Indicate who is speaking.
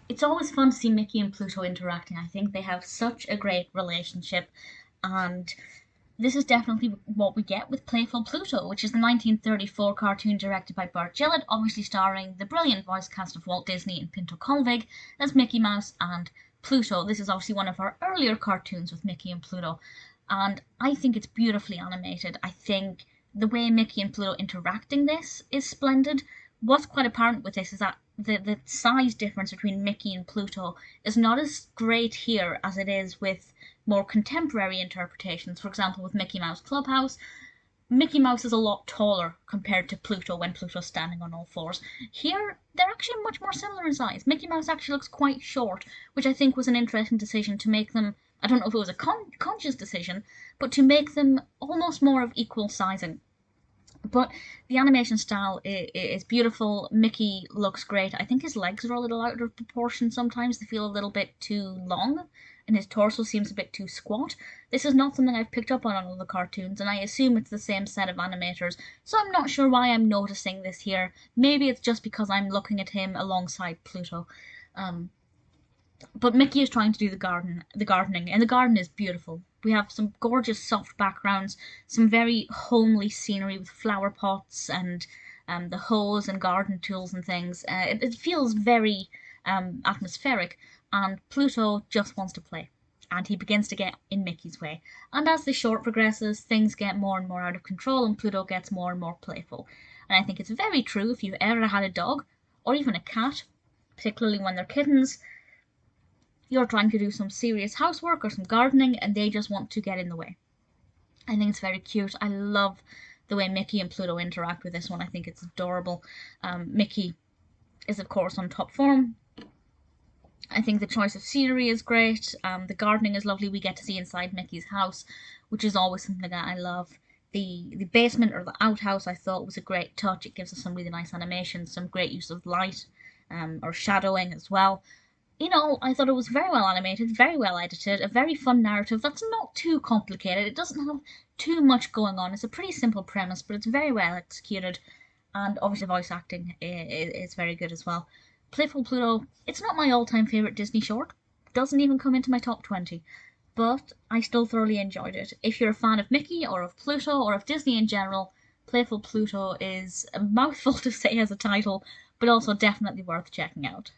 Speaker 1: It's always fun to see Mickey and Pluto interacting. I think they have such a great relationship, and this is definitely what we get with Playful Pluto, which is the 1934 cartoon directed by Burt Gillett, obviously starring the brilliant voice cast of Walt Disney and Pinto Colvig as Mickey Mouse and Pluto. This is obviously one of our earlier cartoons with Mickey and Pluto, and I think it's beautifully animated. I think the way Mickey and Pluto interacting this is splendid. What's quite apparent with this is that the size difference between Mickey and Pluto is not as great here as it is with more contemporary interpretations. For example, with Mickey Mouse Clubhouse, Mickey Mouse is a lot taller compared to Pluto when Pluto's standing on all fours. Here, they're actually much more similar in size. Mickey Mouse actually looks quite short, which I think was an interesting decision to make them. I don't know if it was a conscious decision, but to make them almost more of equal sizing. But the animation style is beautiful. Mickey looks great. I think his legs are a little out of proportion sometimes. They feel a little bit too long, and his torso seems a bit too squat. This is not something I've picked up on other cartoons, and I assume it's the same set of animators, so I'm not sure why I'm noticing this here. Maybe it's just because I'm looking at him alongside Pluto. Um, but Mickey is trying to do the gardening, and the garden is beautiful. We have some gorgeous soft backgrounds, some very homely scenery with flower pots and the hose and garden tools and things. It feels very atmospheric, and Pluto just wants to play. And he begins to get in Mickey's way. And as the short progresses, things get more and more out of control, and Pluto gets more and more playful. And I think it's very true if you've ever had a dog, or even a cat, particularly when they're kittens, you're trying to do some serious housework or some gardening and they just want to get in the way. I think it's very cute. I love the way Mickey and Pluto interact with this one. I think it's adorable. Mickey is, of course, on top form. I think the choice of scenery is great. The gardening is lovely. We get to see inside Mickey's house, which is always something that I love. The basement or the outhouse I thought was a great touch. It gives us some really nice animation, some great use of light or shadowing as well. I thought it was very well animated, very well edited, a very fun narrative that's not too complicated. It doesn't have too much going on. It's a pretty simple premise, but it's very well executed, and obviously the voice acting is very good as well. Playful Pluto, it's not my all-time favourite Disney short. Doesn't even come into my top 20, but I still thoroughly enjoyed it. If you're a fan of Mickey or of Pluto or of Disney in general, Playful Pluto is a mouthful to say as a title, but also definitely worth checking out.